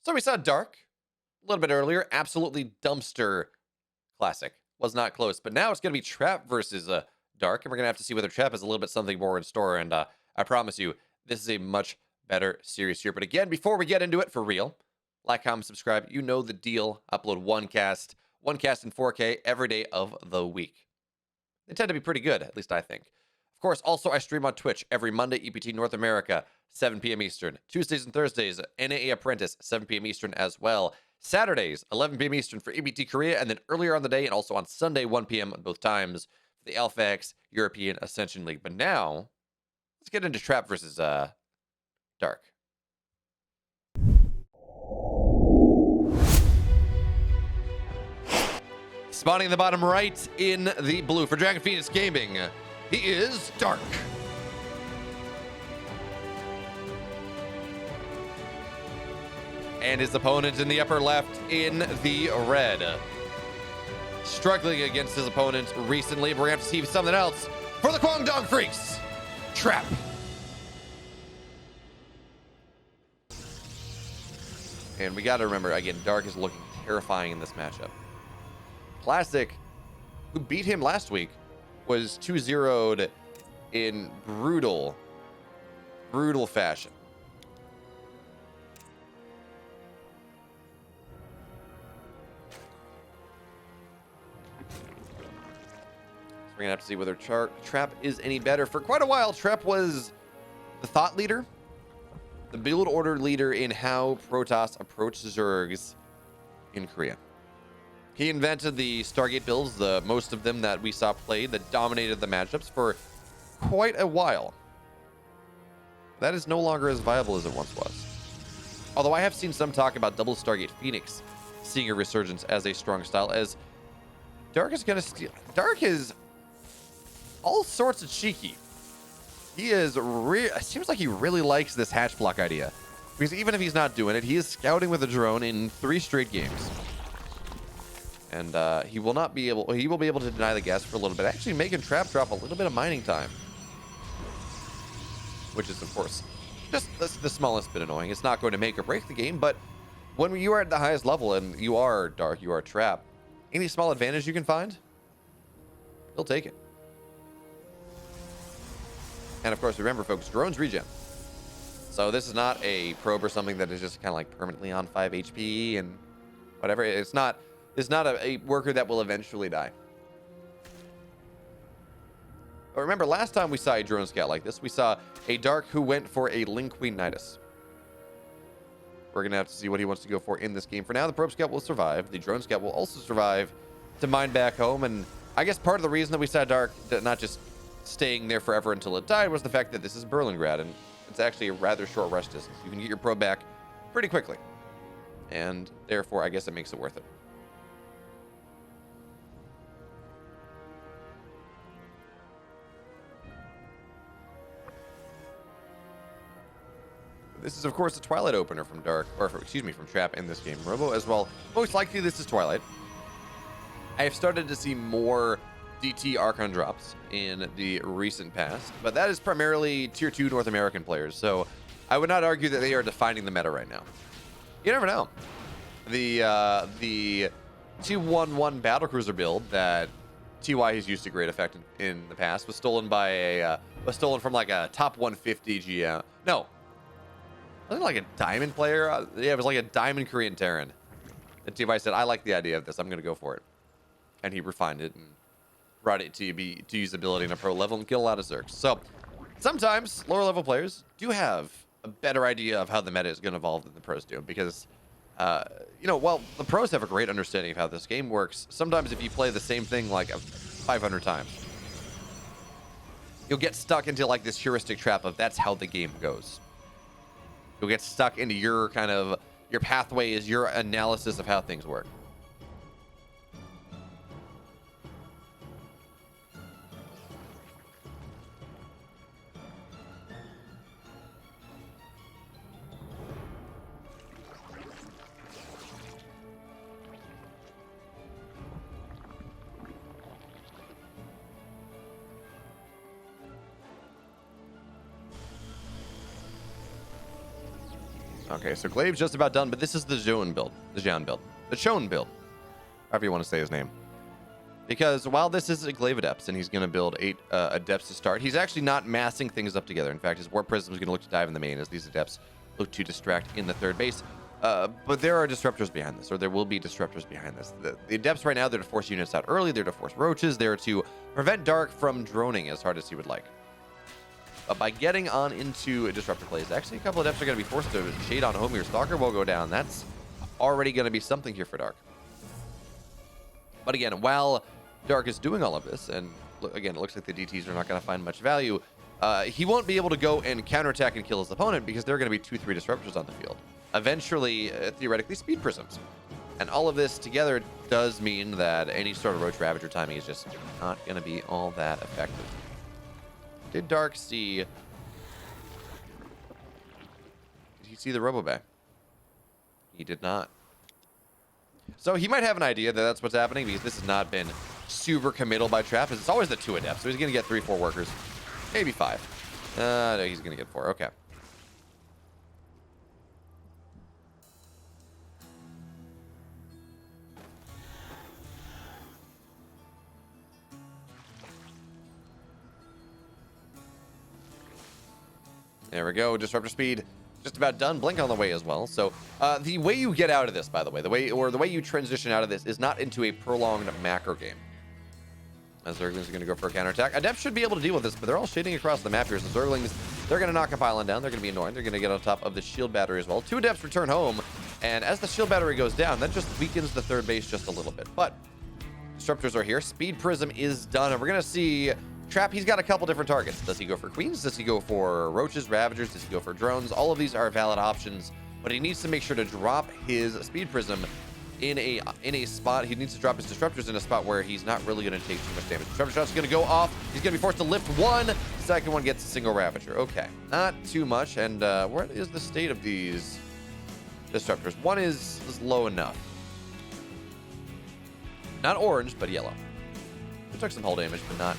So we saw Dark a little bit earlier. Absolutely dumpster classic. Was not close. But now it's going to be Trap versus Dark. And we're going to have to see whether Trap has a little bit something more in store. And I promise you, this is a much better series here. But again, before we get into it for real, like, comment, subscribe. You know the deal. Upload one cast in 4K every day of the week. They tend to be pretty good, at least I think. Of course, also I stream on Twitch every Monday, EPT North America, 7 p.m. Eastern. Tuesdays and Thursdays, NAA Apprentice, 7 p.m. Eastern as well. Saturdays, 11 p.m. Eastern for EPT Korea, and then earlier on the day and also on Sunday, 1 p.m. on both times for the Alpha X European Ascension League. But now, let's get into Trap versus Dark. Spawning in the bottom right in the blue for Dragon Phoenix Gaming, he is Dark. And his opponent in the upper left in the red. Struggling against his opponent recently, but we're going to have to see something else for the Kwangdong Freecs. Trap. And we got to remember, again, Dark is looking terrifying in this matchup. Classic, who beat him last week, was 2-0'd in brutal fashion. So we're gonna have to see whether Trap is any better. For quite a while, Trap was the thought leader, the build order leader in how Protoss approach Zergs in Korea. He invented the Stargate builds, the most of them that we saw played, that dominated the matchups for quite a while. That is no longer as viable as it once was. Although I have seen some talk about double Stargate Phoenix seeing a resurgence as a strong style, as Dark is going to steal. Dark is all sorts of cheeky. He is it seems like he really likes this hatch block idea, because even if he's not doing it, he is scouting with a drone in 3 straight games. And he will be able to deny the gas for a little bit, actually making Trap drop a little bit of mining time, which is of course just the smallest bit annoying. It's not going to make or break the game, but when you are at the highest level and you are Dark, you are Trap, any small advantage you can find, he'll take it. And of course, remember folks, drones regen. So this is not a probe or something that is just kind of like permanently on 5 HP and whatever. It's not a worker that will eventually die. But remember, last time we saw a drone scout like this, we saw a Dark who went for a Ling Queen Nidus. We're going to have to see what he wants to go for in this game. For now, the probe scout will survive. The drone scout will also survive to mine back home. And I guess part of the reason that we saw Dark not just staying there forever until it died was the fact that this is Berlingrad, and it's actually a rather short rush distance. You can get your probe back pretty quickly. And therefore, I guess it makes it worth it. This is, of course, the Twilight opener from Dark, from Trap in this game. Robo as well. Most likely, this is Twilight. I have started to see more DT Archon drops in the recent past, but that is primarily Tier 2 North American players, so I would not argue that they are defining the meta right now. You never know. The 2-1-1 battlecruiser build that TY has used to great effect in the past was stolen from like a top 150 GM. No. Wasn't it like a diamond player? Yeah, it was like a diamond Korean Terran. And TY said, I like the idea of this. I'm going to go for it. And he refined it and brought it to usability in a pro level and kill a lot of Zergs. So sometimes lower level players do have a better idea of how the meta is going to evolve than the pros do, because while the pros have a great understanding of how this game works, sometimes if you play the same thing like 500 times, you'll get stuck into like this heuristic trap of that's how the game goes. You'll get stuck into your pathway is your analysis of how things work. Okay, so Glaive's just about done, but this is the Zone build. The Zhao build. The Shone build. However you want to say his name. Because while this is a Glaive Adepts, and he's going to build 8 Adepts to start, he's actually not massing things up together. In fact, his Warp Prism is going to look to dive in the main as these Adepts look to distract in the third base. But there are disruptors behind this, or there will be disruptors behind this. The Adepts right now, they're to force units out early, they're to force roaches, they're to prevent Dark from droning as hard as he would like. But by getting on into disruptor plays, actually a couple of Adepts are going to be forced to shade on home. Your Stalker will go down. That's already going to be something here for Dark. But again, while Dark is doing all of this, and again, it looks like the DTs are not going to find much value, he won't be able to go and counterattack and kill his opponent because there are going to be 2-3 disruptors on the field. Eventually, theoretically, speed prisms. And all of this together does mean that any sort of Roach Ravager timing is just not going to be all that effective. Did Dark see... Did he see the Robobay? He did not. So he might have an idea that that's what's happening because this has not been super committal by Trap. It's always the 2 Adepts, so he's going to get 3-4 workers. Maybe 5. No, he's going to get 4. Okay. There we go. Disruptor speed just about done. Blink on the way as well. So the way you get out of this, by the way, the way you transition out of this is not into a prolonged macro game. As Zerglings are going to go for a counterattack. Adepts should be able to deal with this, but they're all shading across the map here. So Zerglings, they're going to knock a pylon down. They're going to be annoying. They're going to get on top of the shield battery as well. 2 Adepts return home, and as the shield battery goes down, that just weakens the third base just a little bit. But disruptors are here. Speed Prism is done, and we're going to see Trap. He's got a couple different targets. Does he go for Queens? Does he go for Roaches, Ravagers? Does he go for drones? All of these are valid options, but he needs to make sure to drop his Speed Prism in a spot. He needs to drop his disruptors in a spot where he's not really going to take too much damage. Disruptor shot's going to go off. He's going to be forced to lift 1. The second one gets a single Ravager. Okay, not too much. And what is the state of these disruptors? 1 is low enough. Not orange, but yellow. They took some hull damage, but not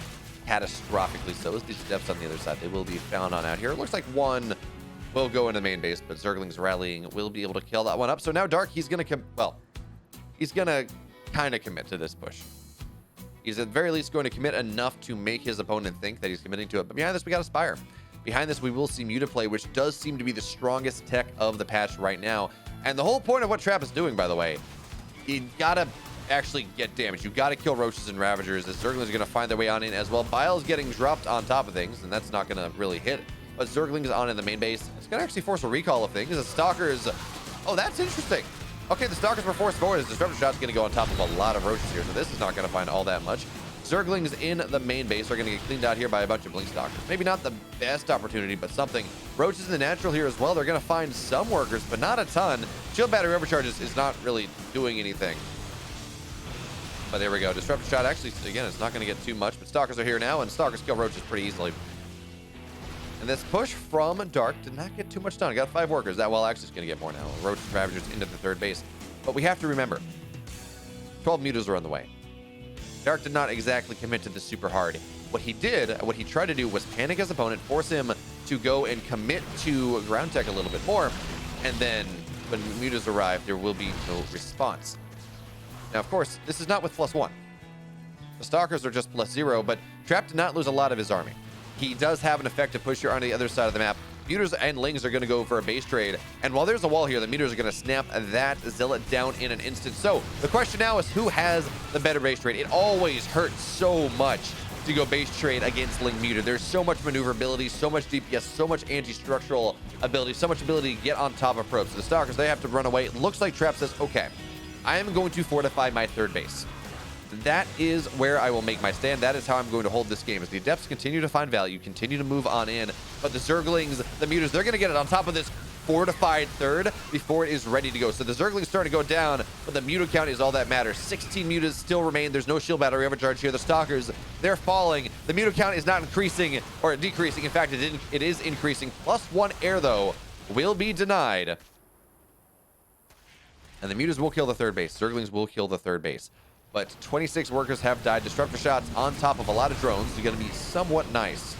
catastrophically so. As these Adepts on the other side, they will be found on out here. It looks like 1 will go into main base, but Zerglings rallying will be able to kill that one up. So now Dark, he's going to he's going to kind of commit to this push. He's at the very least going to commit enough to make his opponent think that he's committing to it. But behind this, we got a Spire. Behind this, we will see Mutaplay, which does seem to be the strongest tech of the patch right now. And the whole point of what Trap is doing, by the way, you gotta actually get damage. You gotta kill Roaches and Ravagers. The Zerglings are gonna find their way on in as well. Bile's getting dropped on top of things, and that's not gonna really hit. But Zerglings on in the main base. It's gonna actually force a recall of things. The Stalkers... Oh, that's interesting. Okay, the Stalkers were forced forward. His Disruptor Shot's going to go on top of a lot of Roaches here, so this is not going to find all that much. Zerglings in the main base are going to get cleaned out here by a bunch of Blink Stalkers. Maybe not the best opportunity, but something. Roaches in the natural here as well. They're going to find some workers, but not a ton. Shield Battery Overcharges is not really doing anything. But there we go. Disruptor Shot actually, again, it's not going to get too much, but Stalkers are here now, and Stalkers kill Roaches pretty easily. And this push from Dark did not get too much done. Got 5 workers. That well actually is going to get more now. Roaches, Ravagers into the third base. But we have to remember, 12 Mutas are on the way. Dark did not exactly commit to this super hard. What he tried to do was panic his opponent, force him to go and commit to ground tech a little bit more. And then when Mutas arrive, there will be no response. Now, of course, this is not with +1. The Stalkers are just +0, but Trap did not lose a lot of his army. He does have an effective push here on the other side of the map. Mutas and Lings are going to go for a base trade. And while there's a wall here, the Mutas are going to snap that Zealot down in an instant. So the question now is who has the better base trade? It always hurts so much to go base trade against Ling Muta. There's so much maneuverability, so much DPS, so much anti-structural ability, so much ability to get on top of probes. So the Stalkers, they have to run away. It looks like Trap says, okay, I am going to fortify my third base. That is where I will make my stand. That is how I'm going to hold this game. As the Adepts continue to find value, continue to move on in, but the Zerglings, the Mutas, they're going to get it on top of this fortified third before it is ready to go. So the Zerglings starting to go down, but the Muta count is all that matters. 16 Mutas still remain. There's no shield battery overcharge here. The Stalkers, they're falling. The Muta count is not increasing or decreasing. In fact, it is increasing. +1 air, though, will be denied. And the Mutas will kill the third base. Zerglings will kill the third base. But 26 workers have died. Disruptor shots on top of a lot of drones is going to be somewhat nice.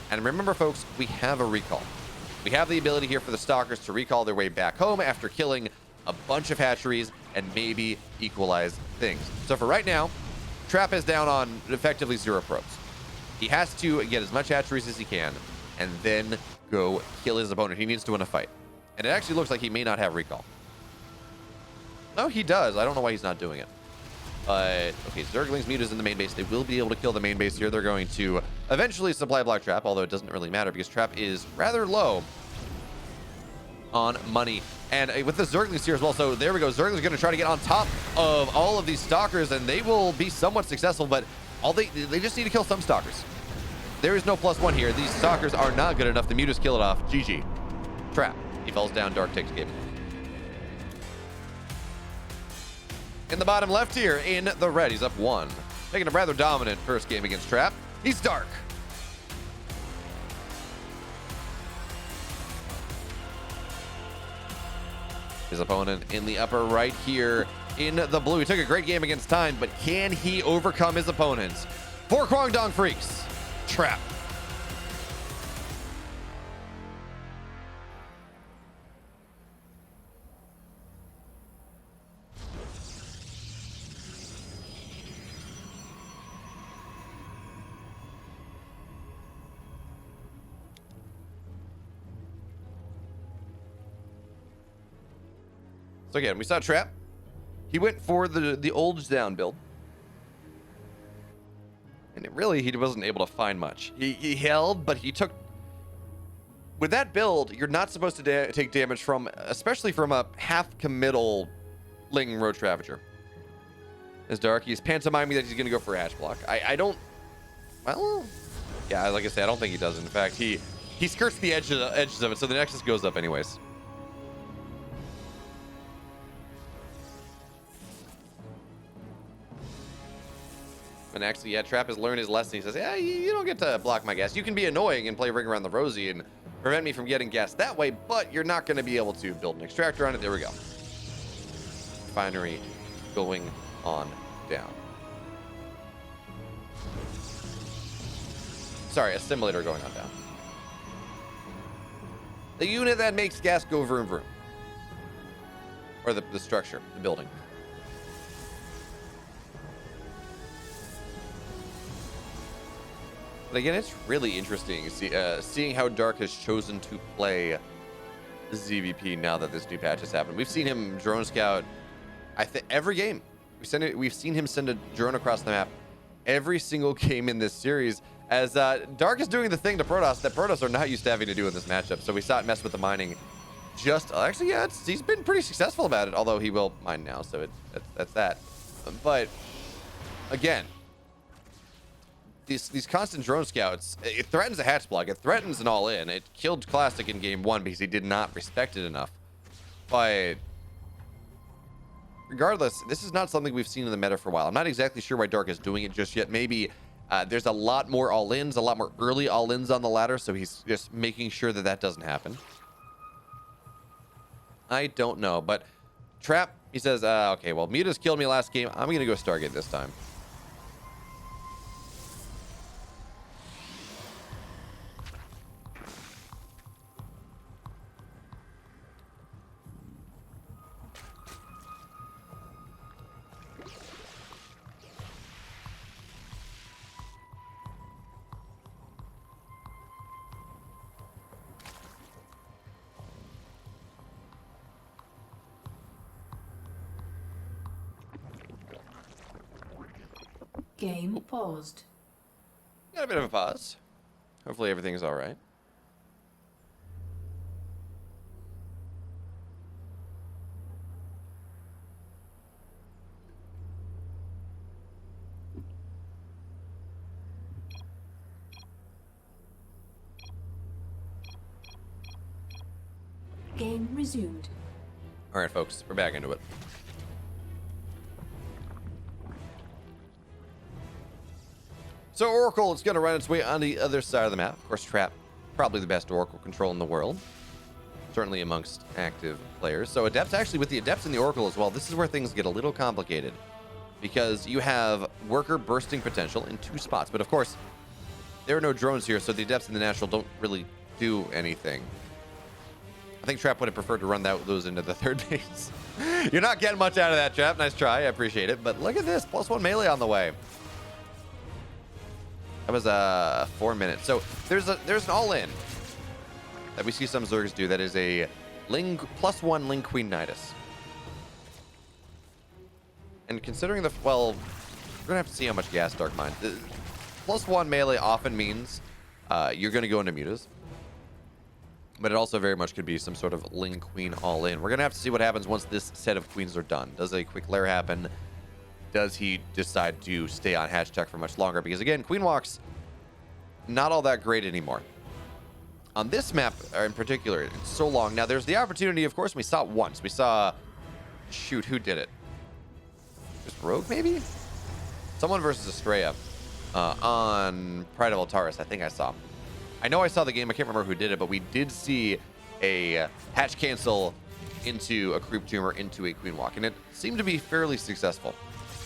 And remember, folks, we have a recall. We have the ability here for the Stalkers to recall their way back home after killing a bunch of hatcheries and maybe equalize things. So for right now, Trap is down on effectively 0 probes. He has to get as much hatcheries as he can and then go kill his opponent. He needs to win a fight. And it actually looks like he may not have recall. No, he does. I don't know why he's not doing it. But, okay, Zerglings Muta's in the main base. They will be able to kill the main base here. They're going to eventually supply block Trap, although it doesn't really matter because Trap is rather low on money. And with the Zerglings here as well. So there we go. Zerglings going to try to get on top of all of these Stalkers, and they will be somewhat successful, but they just need to kill some Stalkers. There is no +1 here. These Stalkers are not good enough. The Mutas kill it off. GG. Trap. He falls down. Dark takes game. In the bottom left here, in the red, he's up 1. Making a rather dominant first game against Trap. He's Dark. His opponent in the upper right here in the blue. He took a great game against Time, but can he overcome his opponents? For Kwangdong Freecs, Trap. So again, we saw Trap. He went for the old down build. And he wasn't able to find much. He held, but he took... With that build, you're not supposed to take damage from, especially from a half-committal Ling Roach Ravager. As Dark, he's pantomiming that he's going to go for a hatch block. I don't... Well... Yeah, like I said, I don't think he does. In fact, he skirts the edges of it, so the Nexus goes up anyways. And actually, yeah, Trap has learned his lesson. He says, yeah, you don't get to block my gas. You can be annoying and play Ring Around the Rosie and prevent me from getting gas that way, but you're not going to be able to build an extractor on it. There we go. Refinery going on down. Sorry, a simulator going on down. The unit that makes gas go vroom vroom. Or the structure, the building. But again, it's really interesting seeing how Dark has chosen to play ZVP now that this new patch has happened. We've seen him drone scout, I think, every game. We've seen him send a drone across the map every single game in this series, as Dark is doing the thing to Protoss that Protoss are not used to having to do in this matchup. So we saw it mess with the mining. Actually, yeah, he's been pretty successful about it, although he will mine now, so that's that. But again, these constant drone scouts, it threatens a hatch block. It threatens an all-in. It killed Classic in game 1 because he did not respect it enough. But regardless, this is not something we've seen in the meta for a while. I'm not exactly sure why Dark is doing it just yet. Maybe there's a lot more all-ins, a lot more early all-ins on the ladder, so he's just making sure that that doesn't happen. I don't know, but Trap, he says, okay, well, Mutas killed me last game. I'm going to go Stargate this time. Game paused. Got a bit of a pause. Hopefully everything's all right. Game resumed. All right, folks, we're back into it. So Oracle is going to run its way on the other side of the map. Of course, Trap, probably the best Oracle control in the world. Certainly amongst active players. So Adepts, actually, with the Adepts and the Oracle as well, this is where things get a little complicated. Because you have Worker bursting potential in 2 spots. But of course, there are no drones here, so the Adepts and the Natural don't really do anything. I think Trap would have preferred to run those into the third base. You're not getting much out of that, Trap. Nice try. I appreciate it. But look at this. +1 melee on the way. That was 4 minutes. So there's an all-in that we see some Zergs do that is a +1 Ling Queen Nidus. And considering well, we're gonna have to see how much gas Dark mines. +1 melee often means you're gonna go into mutas, but it also very much could be some sort of Ling Queen all-in. We're gonna have to see what happens once this set of queens are done. Does a quick lair happen? Does he decide to stay on hatch tech for much longer? Because again, queen walks not all that great anymore. On this map in particular, it's so long. Now there's the opportunity, of course, we saw it once. We saw, shoot, who did it? Just Rogue, maybe? Someone versus Estrella on Pride of Altaris, I think I saw. I know I saw the game, I can't remember who did it, but we did see a hatch cancel into a creep tumor into a queen walk, and it seemed to be fairly successful.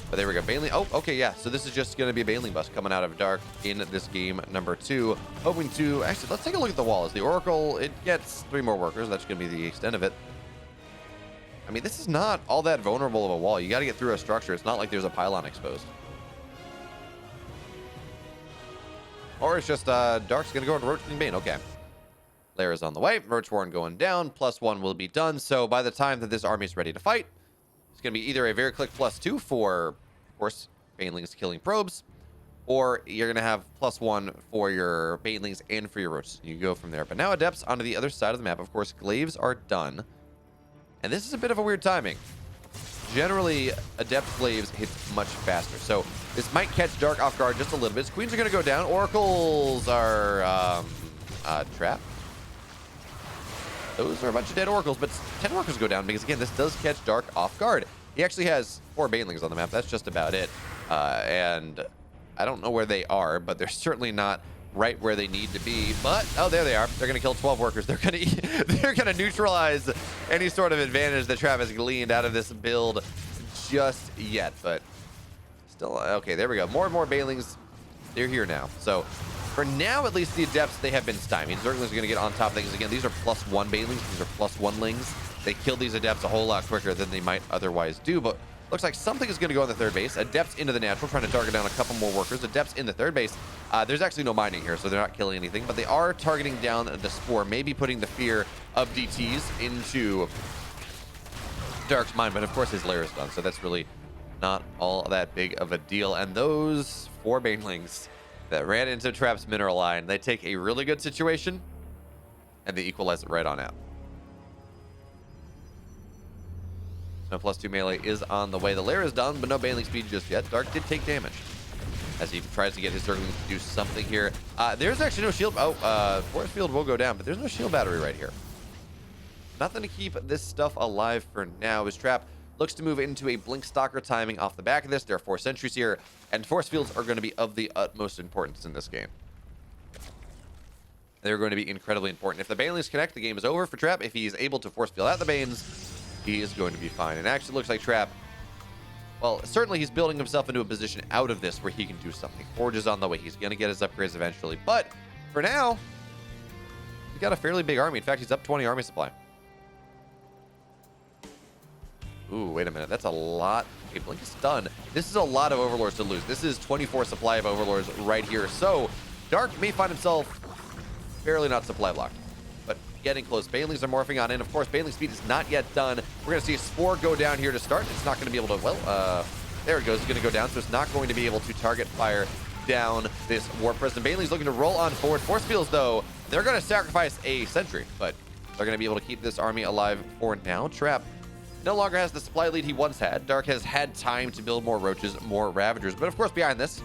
But there we go, Baneling. Oh, okay, yeah. So this is just going to be a Baneling bust coming out of Dark in this game number 2. Hoping to, actually, let's take a look at the wall. As the Oracle, it gets 3 more workers. That's going to be the extent of it. I mean, this is not all that vulnerable of a wall. You got to get through a structure. It's not like there's a pylon exposed. Or it's just Dark's going to go into Roaching Bane. Okay. Lair is on the way. Roach Warren going down. +1 will be done. So by the time that this army is ready to fight, it's going to be either a very click +2 for, of course, Banelings killing probes, or you're going to have +1 for your Banelings and for your Roaches. You go from there. But now Adepts onto the other side of the map. Of course, Glaives are done. And this is a bit of a weird timing. Generally, Adept Glaives hit much faster. So this might catch Dark off guard just a little bit. Queens are going to go down. Oracles are trapped. Those are a bunch of dead Oracles, but 10 Oracles go down because, again, this does catch Dark off guard. He actually has 4 Banelings on the map. That's just about it. And I don't know where they are, but they're certainly not right where they need to be. But, oh, there they are. They're going to kill 12 workers. They're going to neutralize any sort of advantage that Travis gleaned out of this build just yet. But still, okay, there we go. More and more Banelings. They're here now. So for now, at least, the Adepts, they have been stymied. Zerglings are going to get on top of things again. These are +1 Banelings. These are +1 Lings. They kill these Adepts a whole lot quicker than they might otherwise do. But looks like something is going to go on the third base. Adepts into the natural, trying to target down a couple more workers. Adepts in the third base. There's actually no mining here, so they're not killing anything. But they are targeting down the Spore, maybe putting the fear of DTs into Dark's mind. But, of course, his lair is done, so that's really not all that big of a deal. And those 4 Banelings that ran into Trap's mineral line, they take a really good situation and they equalize it right on out. No +2 melee is on the way. The lair is done, but no Baneling speed just yet. Dark did take damage as he tries to get his Zerglings to do something here. There's actually no shield. Oh, Force Field will go down, but there's no shield battery right here. Nothing to keep this stuff alive for now as Trap looks to move into a Blink Stalker timing off the back of this. There are 4 sentries here, and Force Fields are going to be of the utmost importance in this game. They're going to be incredibly important. If the Banelings connect, the game is over for Trap. If he's able to Force Field out the Banes, he is going to be fine. And actually looks like Trap, well, certainly he's building himself into a position out of this where he can do something. Forge is on the way. He's going to get his upgrades eventually. But for now, he's got a fairly big army. In fact, he's up 20 army supply. Ooh, wait a minute. That's a lot. Okay, Blink is done. This is a lot of Overlords to lose. This is 24 supply of Overlords right here. So Dark may find himself fairly not supply blocked, but getting close. Banelings are morphing on in. Of course, Baneling speed is not yet done. We're going to see a Spore go down here to start. It's not going to be able to, well, there it goes. It's going to go down, so it's not going to be able to target fire down this War Prison. Baneling's looking to roll on forward. Force Fields, though, they're going to sacrifice a sentry, but they're going to be able to keep this army alive for now. Trap no longer has the supply lead he once had. Dark has had time to build more Roaches, more Ravagers, but of course behind this,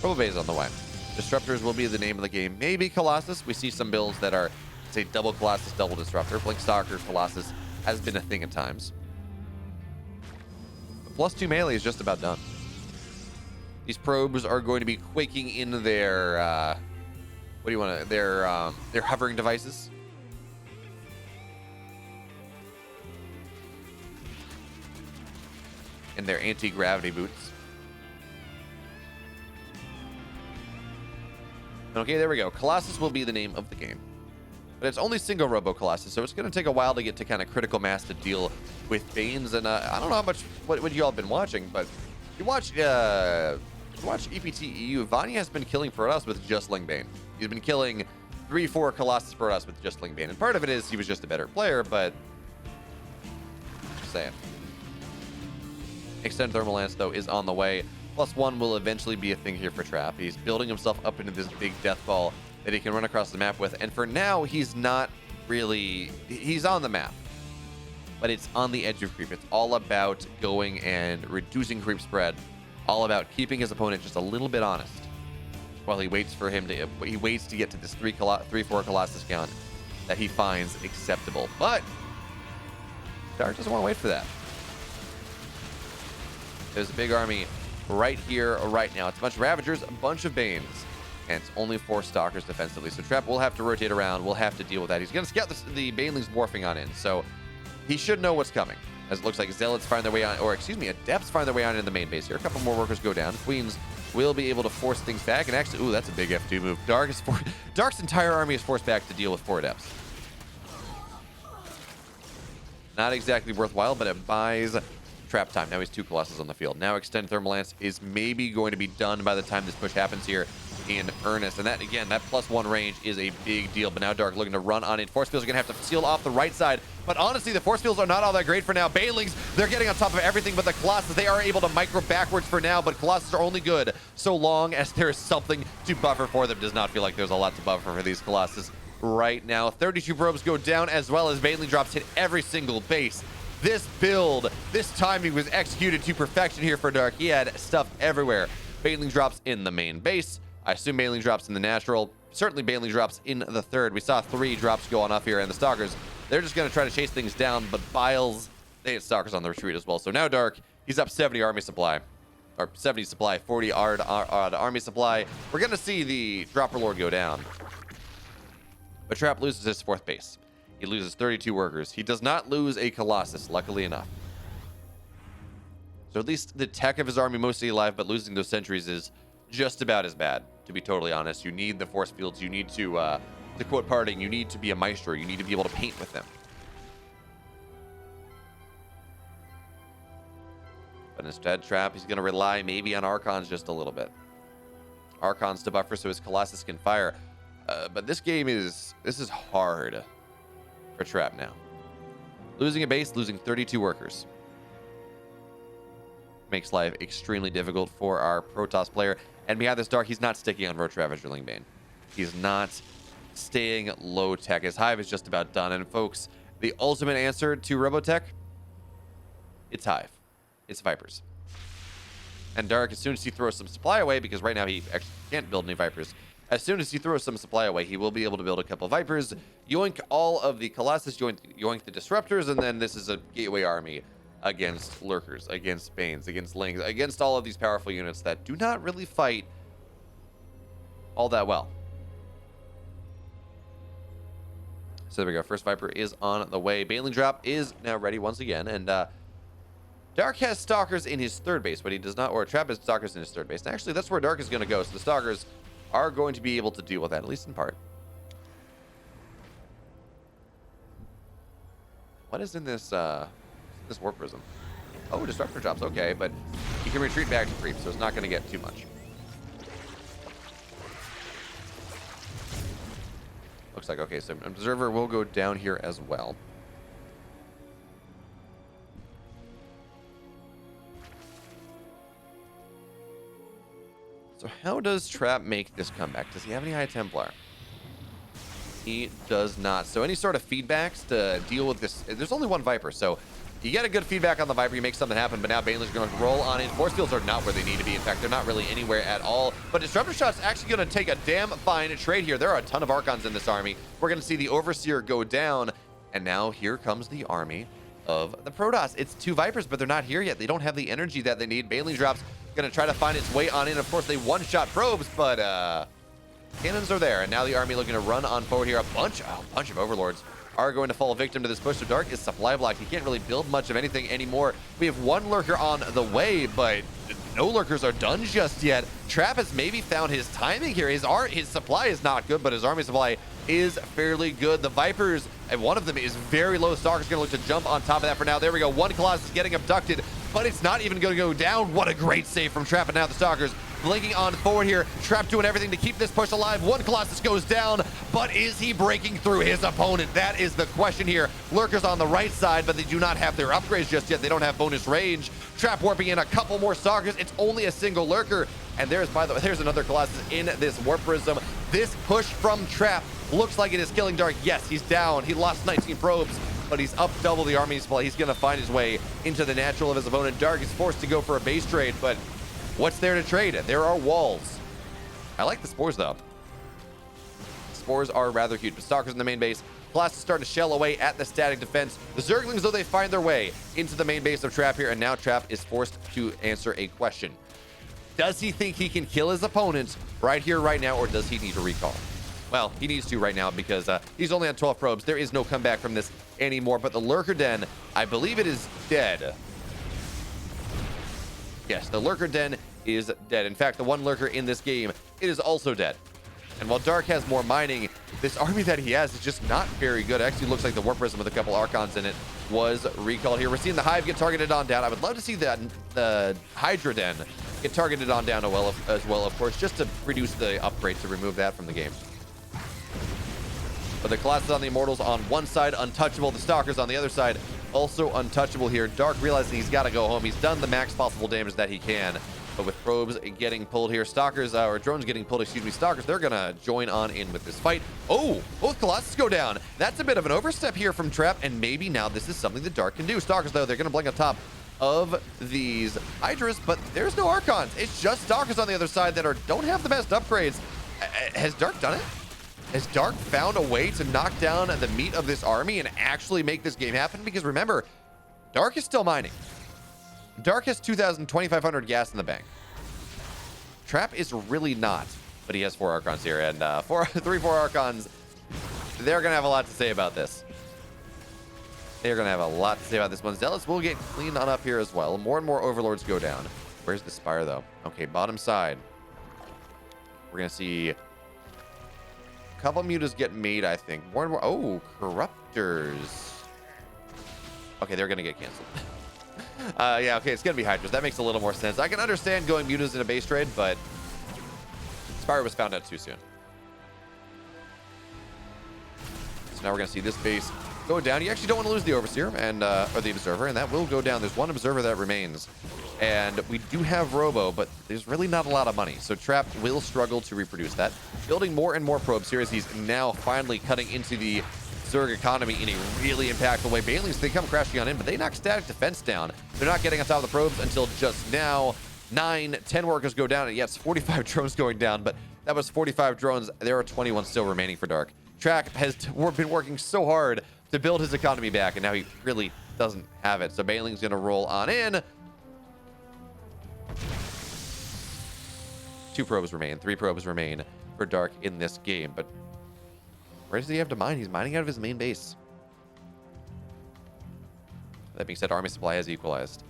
Robo Bay is on the way. Disruptors will be the name of the game. Maybe Colossus. We see some builds that are, say, double Colossus, double Disruptor. Blink Stalker, Colossus has been a thing at times. But +2 melee is just about done. These probes are going to be quaking in their, what do you want to, their hovering devices. In their anti-gravity boots. Okay, there we go. Colossus will be the name of the game. But it's only single Robo Colossus, so it's going to take a while to get to kind of critical mass to deal with Banes. And I don't know how much what you all have been watching, but you watch EPT EU. Vanya has been killing Protoss with just Ling Bane. He's been killing 3-4 Colossus Protoss with just Ling Bane, and part of it is he was just a better player, but just saying. Extended Thermal Lance, though, is on the way. +1 will eventually be a thing here for Trap. He's building himself up into this big death ball that he can run across the map with, and for now, he's not really... He's on the map, but it's on the edge of creep. It's all about going and reducing creep spread, all about keeping his opponent just a little bit honest while he waits for him to... He waits to get to this 3-4 Colossus count that he finds acceptable. But Dark doesn't want to wait for that. There's a big army right here, right now. It's a bunch of Ravagers, a bunch of Banes, and it's only 4 Stalkers defensively. So Trap will have to rotate around. We'll have to deal with that. He's going to scout the Banelings morphing on in, so he should know what's coming. As it looks like Zealots find their way on, or excuse me, Adepts find their way on in the main base here. A couple more workers go down. Queens will be able to force things back, and actually, ooh, that's a big F2 move. Dark's entire army is forced back to deal with 4 Adepts. Not exactly worthwhile, but it buys Trap time. Now he's 2 Colossus on the field. Now Extended Thermal Lance is maybe going to be done by the time this push happens here in earnest. And that, again, that +1 range is a big deal. But now Dark looking to run on in. Force fields are going to have to seal off the right side. But honestly, the force fields are not all that great for now. Banelings, they're getting on top of everything but the Colossus. They are able to micro backwards for now, but Colossus are only good so long as there is something to buffer for them. Does not feel like there's a lot to buffer for these Colossus right now. 32 probes go down, as well as Baneling drops hit every single base. This build, this timing was executed to perfection here for Dark. He had stuff everywhere. Baneling drops in the main base. I assume Baneling drops in the natural. Certainly Baneling drops in the third. We saw 3 drops go on off here, and the Stalkers, they're just going to try to chase things down, but Biles, they had Stalkers on the retreat as well. So now Dark, he's up 70 army supply. Or 70 supply, 40 army supply. We're going to see the Dropper Lord go down. But Trap loses his 4th base. He loses 32 workers. He does not lose a Colossus, luckily enough. So at least the tech of his army mostly alive, but losing those sentries is just about as bad, to be totally honest. You need the force fields. You need to quote Parting, you need to be a maestro. You need to be able to paint with them. But instead, Trap, he's going to rely maybe on Archons just a little bit. Archons to buffer so his Colossus can fire. But this game this is hard for Trap now. Losing a base, losing 32 workers. Makes life extremely difficult for our Protoss player. And behind this Dark, he's not sticking on Roach Ravager Ling Bane. He's not staying low tech. His Hive is just about done. And folks, the ultimate answer to Robotech, it's Hive. It's Vipers. And Dark, as soon as he throws some supply away, because right now he actually can't build any Vipers, as soon as he throws some supply away, he will be able to build a couple Vipers, yoink all of the Colossus, yoink the Disruptors, and then this is a gateway army against Lurkers, against Banes, against Lings, against all of these powerful units that do not really fight all that well. So there we go. First Viper is on the way. Baneling drop is now ready once again, and Dark has Stalkers in his 3rd base, but he does not, or Trap has Stalkers in his 3rd base. And actually, that's where Dark is going to go, so the Stalkers are going to be able to deal with that, at least in part. What is in this this Warp Prism? Oh, Disruptor drops, okay, but he can retreat back to creep, so it's not going to get too much. Looks like, okay, so Observer will go down here as well. So how does Trap make this comeback? Does he have any High Templar? He does not. So any sort of feedbacks to deal with this? There's only 1 Viper, so you get a good feedback on the Viper, you make something happen, but now Baneling's going to roll on in. Force fields are not where they need to be. In fact, they're not really anywhere at all. But Disruptor Shot's actually going to take a damn fine trade here. There are a ton of Archons in this army. We're going to see the Overseer go down, and now here comes the army of the Protoss. It's 2 Vipers, but they're not here yet. They don't have the energy that they need. Baneling drops going to try to find its way on in. Of course, they one-shot probes, but cannons are there. And now the army looking to run on forward here. A bunch of Overlords are going to fall victim to this push. So Dark is supply blocked. He can't really build much of anything anymore. We have 1 Lurker on the way, but no lurkers are done just yet. Trap has maybe found his timing here. His supply is not good, but his army supply is fairly good. The Vipers, and one of them is very low. Stalker's gonna look to jump on top of that for now. There we go. One Colossus getting abducted, but it's not even gonna go down. What a great save from Trap, and now the Stalkers blinking on forward here. Trap doing everything to keep this push alive. One Colossus goes down, but is he breaking through his opponent? That is the question here. Lurkers on the right side, but they do not have their upgrades just yet. They don't have bonus range. Trap warping in a couple more Stalkers. It's only a single Lurker, and there's, by the way, there's another Colossus in this Warp Prism. This push from Trap looks like it is killing Dark. Yes, he's down. He lost 19 probes, but he's up double the army supply. He's gonna find his way into the natural of his opponent. Dark is forced to go for a base trade, but what's there to trade? There are walls. I like the spores, though. Spores are rather cute. But Stalkers in the main base. Colossus start to shell away at the static defense. The Zerglings, though, they find their way into the main base of Trap here, and now Trap is forced to answer a question. Does he think he can kill his opponents right here, right now, or does he need a recall? Well, he needs to right now because he's only on 12 probes. There is no comeback from this anymore, but the Lurker Den, I believe it is dead. Yes, the Lurker Den is dead. In fact, the one Lurker in this game, it is also dead. And while Dark has more mining, this army that he has is just not very good. Actually looks like the Warp Prism with a couple Archons in it was recalled here. We're seeing the Hive get targeted on down. I would love to see that the Hydra Den get targeted on down as well, of course, just to reduce the upgrade to remove that from the game. But the Colossus on the Immortals on one side, untouchable. The Stalkers on the other side, also untouchable here. Dark realizing he's got to go home. He's done the max possible damage that he can. But with probes getting pulled here, Stalkers, or drones getting pulled, excuse me, Stalkers, they're going to join on in with this fight. Oh, both Colossus go down. That's a bit of an overstep here from Trap, and maybe now this is something that Dark can do. Stalkers, though, they're going to blink on top of these Hydras, but there's no Archons. It's just Stalkers on the other side that don't have the best upgrades. Has Dark done it? Has Dark found a way to knock down the meat of this army and actually make this game happen? Because remember, Dark is still mining. Dark has 2,500 gas in the bank. Trap is really not, but he has 4 Archons here, and 4 Archons, they're going to have a lot to say about this. They're going to have a lot to say about this one. Zealots will get cleaned on up here as well. More and more Overlords go down. Where's the Spire, though? Okay, bottom side. We're going to see a couple mutas get made, I think. More and more. Oh, Corruptors. Okay, they're going to get canceled. Yeah, okay, it's going to be Hydras. That makes a little more sense. I can understand going mutas in a base trade, but Spire was found out too soon. So now we're going to see this base go down. You actually don't want to lose the Overseer and or the Observer, and that will go down. There's one Observer that remains. And we do have Robo, but there's really not a lot of money. So Trap will struggle to reproduce that. Building more and more probes here as he's now finally cutting into the Zerg economy in a really impactful way. Banelings, they come crashing on in, but they knock static defense down. They're not getting on top of the probes until just now. 9, 10 workers go down, and yes, 45 drones going down, but that was 45 drones. There are 21 still remaining for Dark. Trap has been working so hard to build his economy back, and now he really doesn't have it. So Baneling's going to roll on in. 2 probes remain, 3 probes remain for Dark in this game, but where does he have to mine? He's mining out of his main base. That being said, army supply has equalized.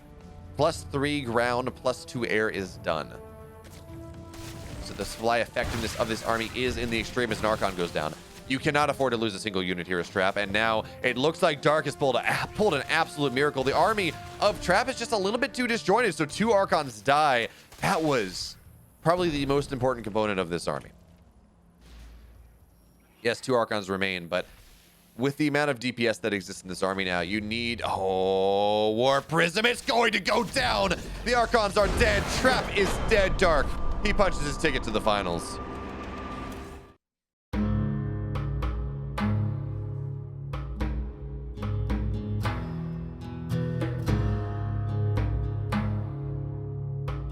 +3 ground, +2 air is done. So the supply effectiveness of this army is in the extreme as an Archon goes down. You cannot afford to lose a single unit here as Trap, and now it looks like Dark has pulled an absolute miracle. The army of Trap is just a little bit too disjointed, so 2 Archons die. That was probably the most important component of this army. Yes, 2 Archons remain, but with the amount of DPS that exists in this army now, you need... Oh, Warp Prism, it's going to go down! The Archons are dead. Trap is dead, Dark. He punches his ticket to the finals.